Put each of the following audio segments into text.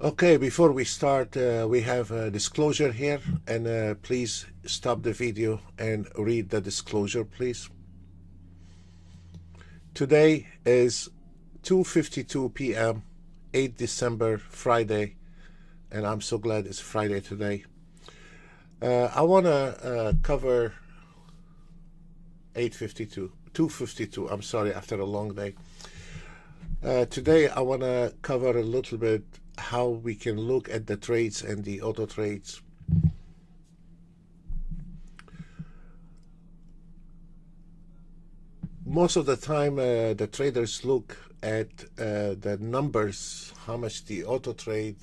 Okay, before we start, we have a disclosure here, and please stop the video and read the disclosure, please. Today is 2:52 p.m., 8 December, Friday, and I'm so glad it's Friday today. I want to cover 8:52, 2:52. I'm sorry, after a long day. Today, I want to cover a little bit how we can look at the trades and the auto trades. Most of the time, the traders look at the numbers, how much the auto trade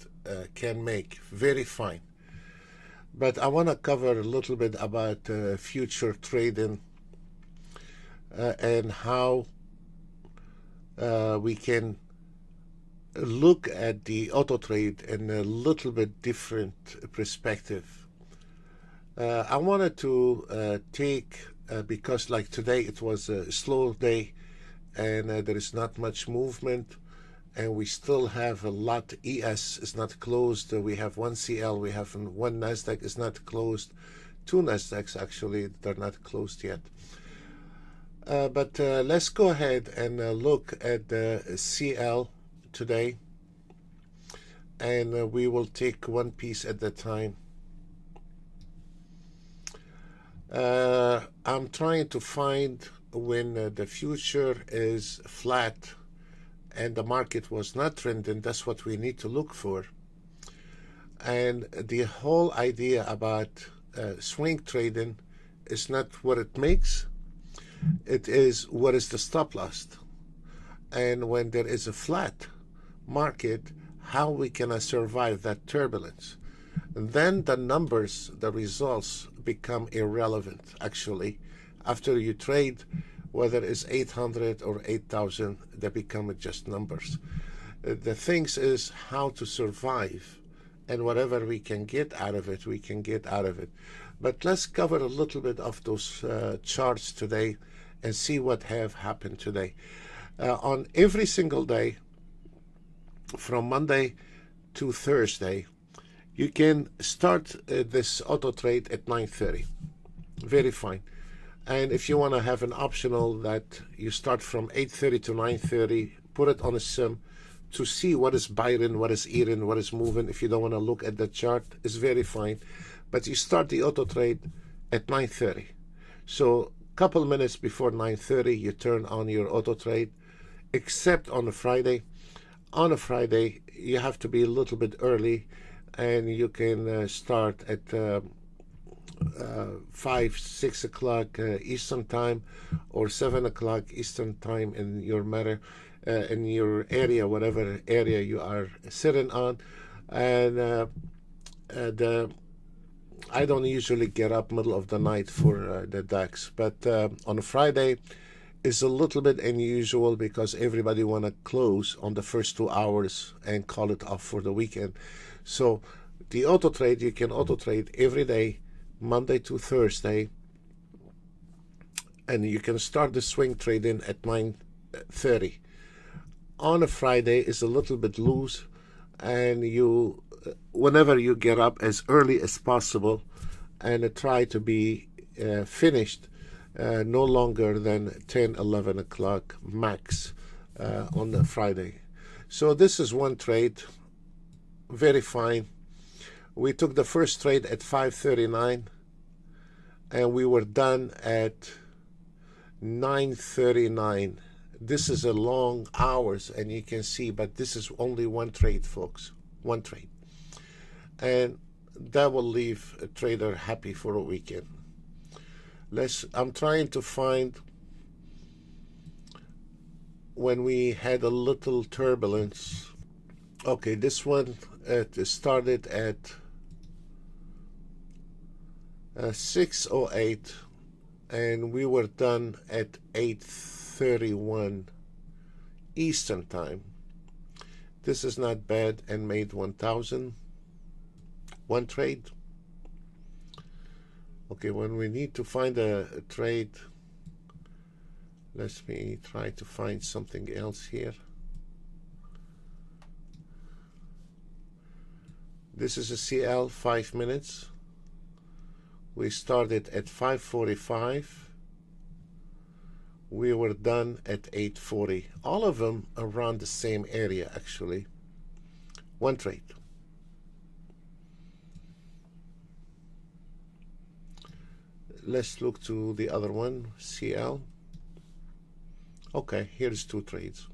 can make. Very fine. But I want to cover a little bit about future trading and how we can look at the auto trade in a little bit different perspective. I wanted to take, because like today it was a slow day and there is not much movement, and we still have a lot. ES is not closed. We have one CL, we have one NASDAQ is not closed, two NASDAQs actually, they're not closed yet. But let's go ahead and look at the CL today, and we will take one piece at a time. I'm trying to find when the future is flat and the market was not trending. That's what we need to look for. And the whole idea about swing trading is not what it makes, it is what is the stop loss. And when there is a flat market, how we can survive that turbulence. And then the numbers, the results become irrelevant actually. After you trade, whether it's 800 or 8,000, they become just numbers. The things is how to survive, and whatever we can get out of it, we can get out of it. But let's cover a little bit of those charts today and see what have happened today. On every single day, from Monday to Thursday, you can start this auto trade at 9:30. Very fine. And if you want to have an optional that you start from 8:30 to 9:30, put it on a sim to see what is buying, what is eating, what is moving. If you don't want to look at the chart, it's very fine. But you start the auto trade at 9:30. So a couple minutes before 9:30, you turn on your auto trade, except on a Friday. On a Friday, you have to be a little bit early, and you can start at 5, 6 o'clock Eastern time, or 7 o'clock Eastern time in your matter, in your area, whatever area you are sitting on. And I don't usually get up middle of the night for the DAX, but on a Friday is a little bit unusual because everybody want to close on the first 2 hours and call it off for the weekend. So the auto trade, you can auto trade every day, Monday to Thursday, and you can start the swing trading at 9:30. On a Friday is a little bit loose, and you, whenever you get up as early as possible, and try to be finished no longer than 10, 11 o'clock max on a Friday. So this is one trade, very fine. We took the first trade at 5:39, and we were done at 9:39. This is a long hours, and you can see, but this is only one trade, folks, one trade. And that will leave a trader happy for a weekend. I'm trying to find when we had a little turbulence. Okay, this one started at 6:08, and we were done at 8:31 Eastern time. This is not bad, and made 1,000. One trade. Okay, when we need to find a trade, let me try to find something else here. This is a CL 5 minutes. We started at 5:45. We were done at 8:40. All of them around the same area, actually. One trade. Let's look to the other one, CL. Okay, here's 2 trades.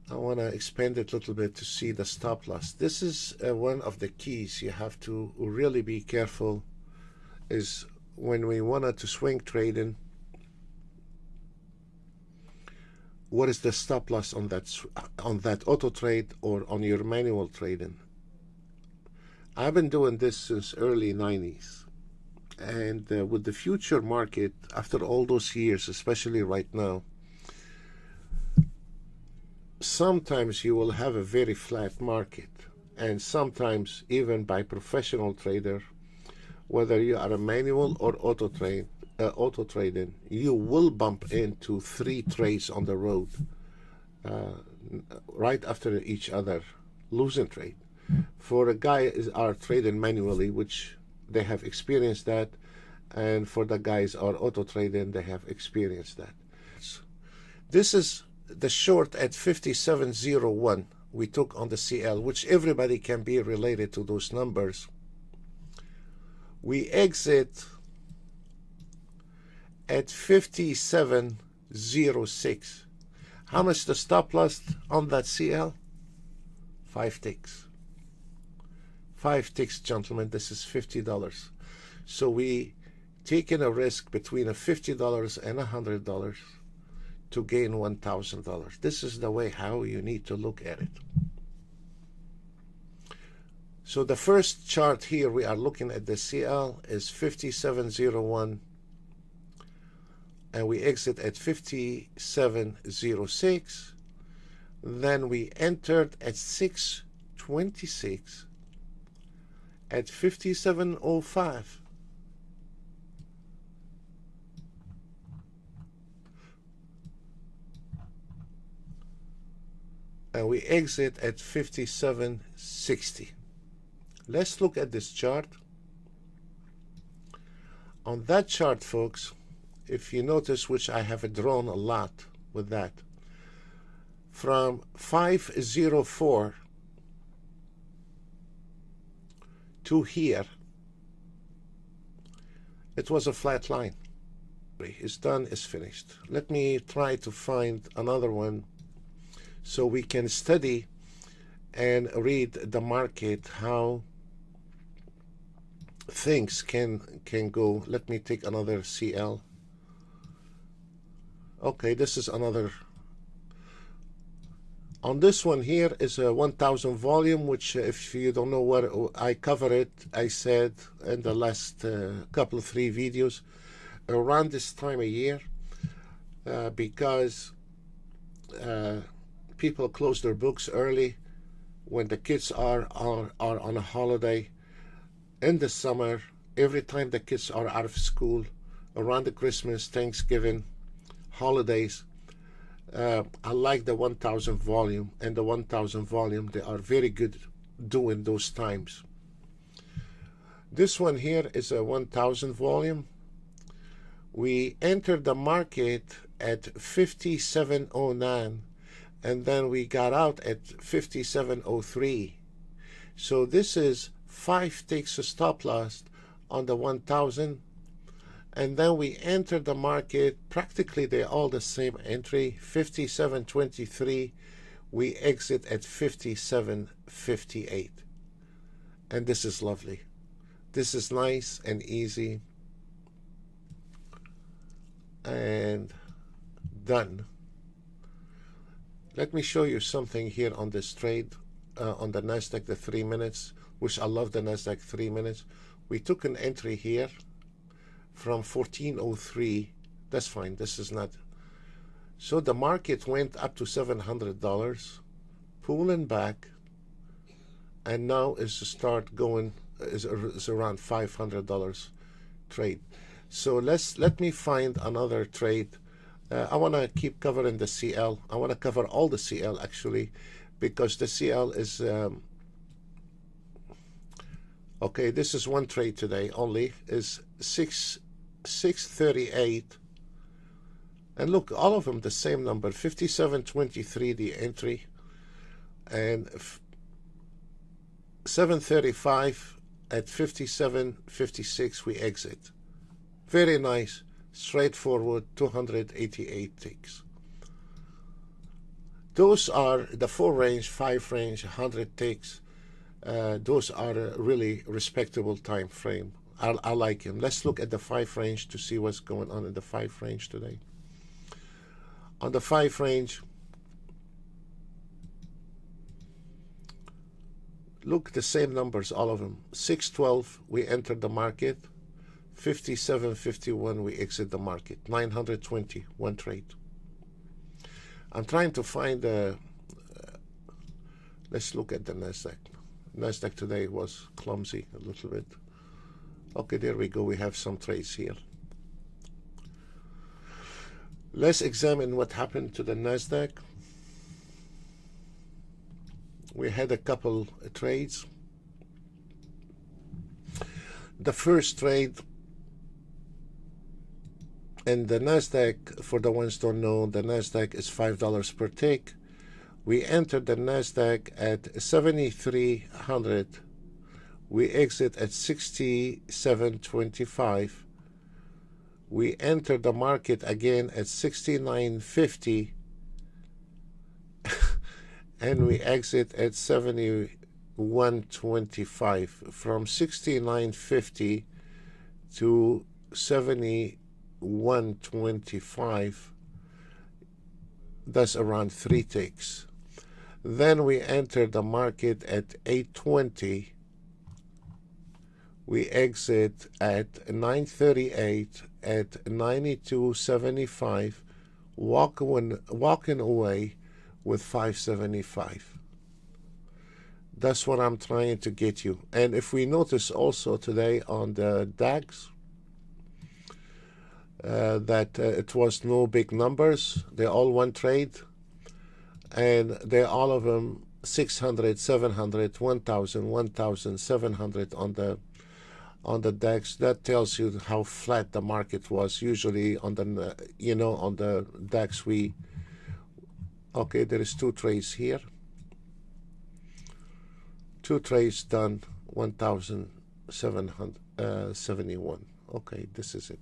I want to expand it a little bit to see the stop loss. This is one of the keys you have to really be careful, is when we wanted to swing trading, what is the stop loss on that auto trade or on your manual trading? I've been doing this since early 90s, and with the future market, after all those years, especially right now, sometimes you will have a very flat market, and sometimes even by professional trader, whether you are a manual or auto trading, you will bump into 3 trades on the road right after each other, losing trade. For a guy is are trading manually, which they have experienced that, and for the guys are auto trading, they have experienced that. This is the short at 57.01 we took on the CL, which everybody can be related to those numbers. We exit at 57.06. How much the stop loss on that CL? 5 ticks. 5 ticks, gentlemen. This is $50. So we taking a risk between a $50 and $100 to gain $1,000. This is the way how you need to look at it. So the first chart here we are looking at the CL is 57.01, and we exit at 57.06. Then we entered at 6:26 at 57.05. And we exit at 57.60. Let's look at this chart. On that chart, folks, if you notice, which I have drawn a lot with that, from 504 to here, it was a flat line. It's done, it's finished. Let me try to find another one so we can study and read the market, how things can go. Let me take another CL. Okay, this is another. On this one here is a 1000 volume, which if you don't know what I cover it, I said in the last couple of 3 videos, around this time of year, because people close their books early when the kids are on a holiday. In the summer, every time the kids are out of school, around the Christmas, Thanksgiving, holidays, I like the 1000 volume, and the 1000 volume, they are very good during those times. This one here is a 1000 volume. We entered the market at 57.09, and then we got out at 57.03. So this is 5 ticks of stop loss on the 1000, and then we entered the market, practically they're all the same entry, 57.23. We exit at 57.58, and this is lovely. This is nice and easy and done. Let me show you something here on this trade on the Nasdaq, the 3 minutes, which I love the Nasdaq 3 minutes. We took an entry here from 1403. That's fine. This is not. So the market went up to $700, pulling back, and now is to start going is around $500 trade. So let me find another trade. I want to keep covering the CL. I want to cover all the CL actually, because the CL is okay, this is one trade today only, is 638, and look, all of them the same number, 57.23 the entry, and 735 at 57.56 we exit. Very nice, straightforward, 288 ticks. Those are the 4 range, 5 range, 100 ticks. Those are a really respectable time frame. I like him. Let's look at the 5 range to see what's going on in the 5 range today. On the 5 range, look, the same numbers, all of them. 612, we entered the market. 57.51, we exit the market. 920, one trade. I'm trying to find let's look at the Nasdaq. Nasdaq today was clumsy a little bit. Okay, there we go. We have some trades here. Let's examine what happened to the Nasdaq. We had a couple trades. The first trade in the Nasdaq, for the ones who don't know, the Nasdaq is $5 per tick. We entered the Nasdaq at 7,300. We exit at 67.25. We entered the market again at 69.50. And we exit at 71.25. From 69.50 to 71.25. That's around 3 ticks. Then we enter the market at 8.20. We exit at 9.38 at 92.75, walking away with 5.75. That's what I'm trying to get you. And if we notice also today on the DAX, that it was no big numbers. They're all one trade, and they're all of them 600, 700, 1,000, 1,700 on the DAX. That tells you how flat the market was. Usually on the on the DAX okay, there is 2 trades here. 2 trades done, 1,771. Okay, this is it.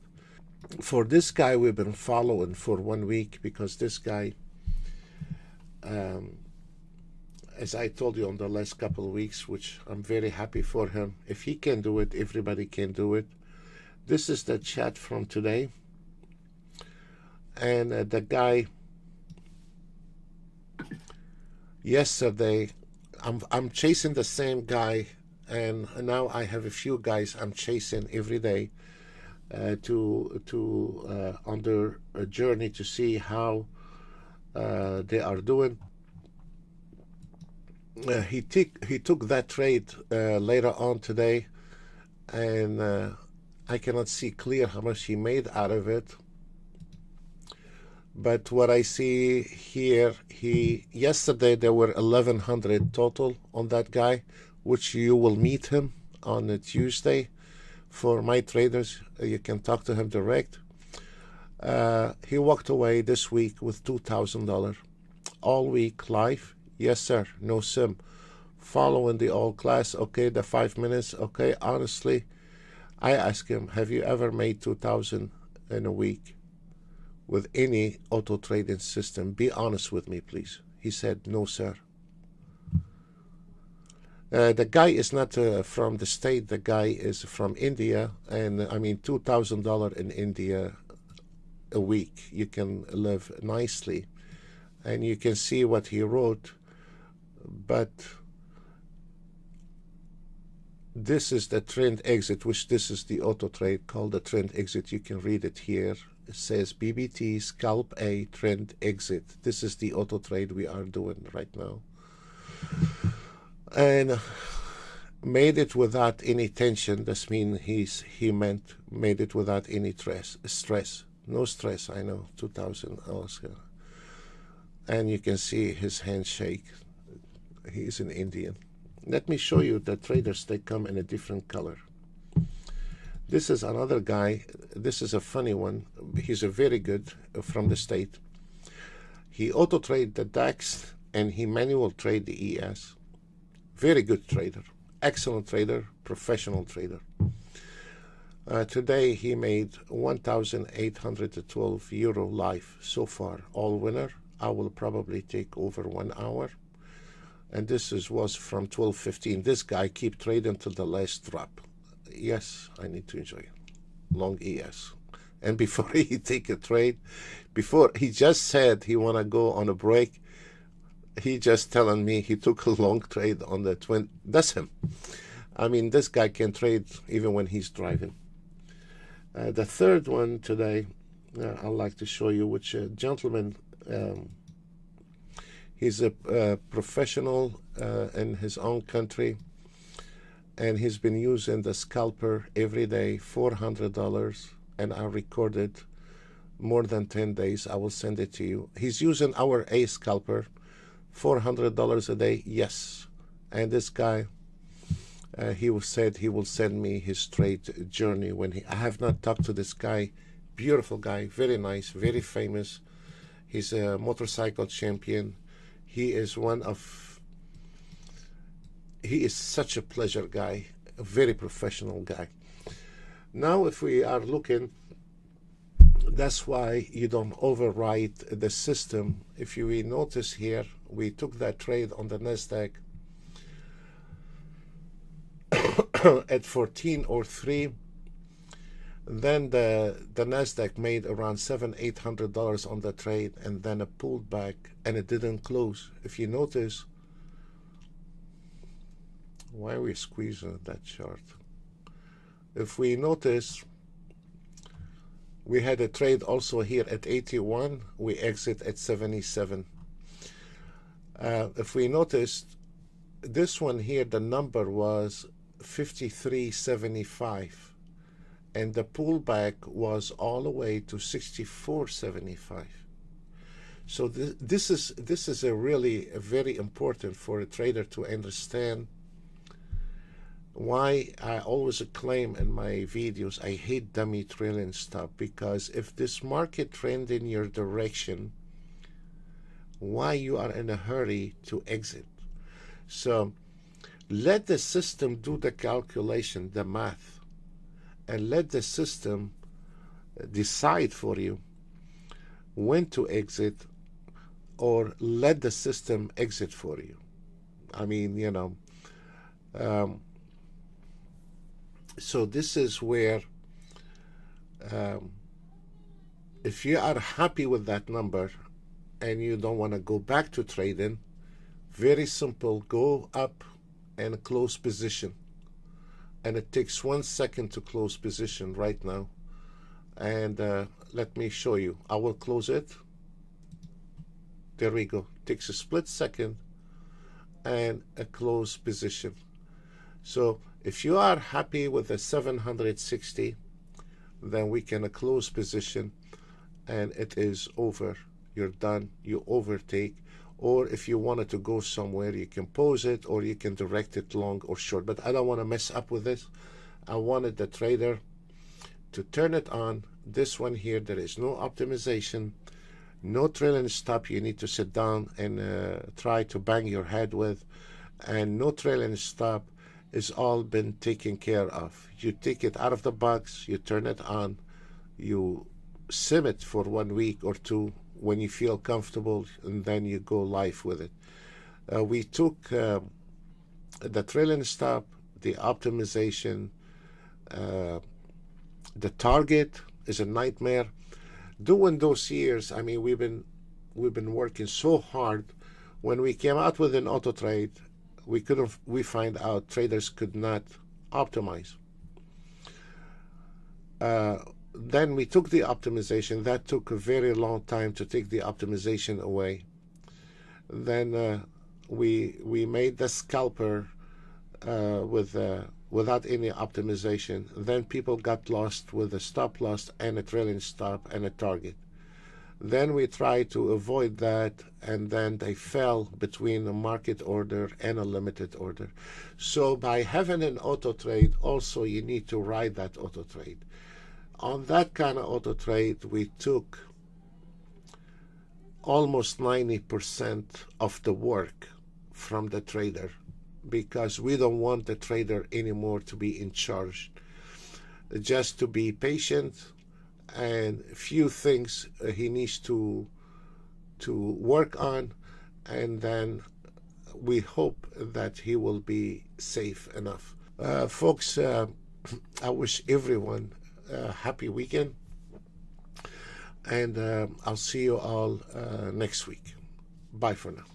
For this guy, we've been following for 1 week, because this guy, as I told you on the last couple of weeks, which I'm very happy for him. If he can do it, everybody can do it. This is the chat from today. And the guy, yesterday, I'm chasing the same guy, and now I have a few guys I'm chasing every day. Under a journey to see how they are doing. He took that trade later on today, and I cannot see clear how much he made out of it. But what I see here, yesterday there were 1,100 total on that guy, which you will meet him on a Tuesday. For my traders, you can talk to him direct. He walked away this week with $2,000. All week live. Yes, sir. No sim. Following the old class. Okay, the 5 minutes. Okay, honestly, I asked him, have you ever made 2,000 in a week with any auto trading system? Be honest with me, please. He said, no, sir. The guy is not from the state. The guy is from India, and I mean $2,000 in India a week. You can live nicely, and you can see what he wrote. But this is the trend exit, which this is the auto trade called the trend exit. You can read it here. It says BBT scalp A trend exit. This is the auto trade we are doing right now. And made it without any tension. This means he made it without any stress. No stress, I know. 2,000 Oscar. And you can see his handshake. He's an Indian. Let me show you the traders. They come in a different color. This is another guy. This is a funny one. He's a very good from the state. He auto trade the DAX and he manual trade the ES. Very good trader, excellent trader, professional trader. Today he made 1,812 euro live so far, all winner. I will probably take over 1 hour. And this was from 12:15. This guy keep trading till the last drop. Yes, I need to enjoy it. Long ES. And before he take a trade, before he just said he want to go on a break, he just telling me he took a long trade on the twin. That's him. I mean, this guy can trade even when he's driving. The third one today, I'd like to show you, which gentleman, he's a professional in his own country, and he's been using the scalper every day, $400, and I recorded more than 10 days. I will send it to you. He's using our A scalper, $400 a day, yes. And this guy, he said he will send me his trade journey when I have not talked to this guy. Beautiful guy, very nice, very famous. He's a motorcycle champion. He is such a pleasure guy, a very professional guy. Now, if we are looking, that's why you don't overwrite the system. If you notice here, we took that trade on the NASDAQ at 1403. Then the NASDAQ made around $700-800 on the trade, and then it pulled back and it didn't close. If you notice, why are we squeezing that chart? If we notice, we had a trade also here at 81. We exit at 77. If we noticed, this one here, the number was 53.75. And the pullback was all the way to 64.75. So this is a really very important for a trader to understand why I always claim in my videos I hate dummy trailing stop, because if this market trend in your direction, why you are in a hurry to exit? So let the system do the calculation, the math, and let the system decide for you when to exit, or let the system exit for you. I mean, you know, so this is where if you are happy with that number and you don't want to go back to trading, very simple, go up and close position. And it takes 1 second to close position right now. And let me show you. I will close it. There we go. Takes a split second and a close position. So if you are happy with the 760, then we can close position and it is over. You're done. You overtake. Or if you wanted to go somewhere, you can pause it, or you can direct it long or short. But I don't want to mess up with this. I wanted the trader to turn it on. This one here, there is no optimization, no trailing stop you need to sit down and try to bang your head with, and no trailing stop is all been taken care of. You take it out of the box, you turn it on, you sim it for 1 week or two when you feel comfortable, and then you go live with it. We took the trailing stop, the optimization, the target is a nightmare. During those years, I mean, we've been working so hard. When we came out with an auto trade, we find out traders could not optimize. Then we took the optimization. That took a very long time to take the optimization away. Then we made the scalper without any optimization. Then people got lost with a stop loss and a trailing stop and a target. Then we tried to avoid that, and then they fell between a market order and a limited order. So by having an auto trade, also you need to ride that auto trade. On that kind of auto trade, we took almost 90% of the work from the trader, because we don't want the trader anymore to be in charge. Just to be patient, and few things he needs to work on, and then we hope that he will be safe enough. Folks, I wish everyone a happy weekend, and I'll see you all next week. Bye for now.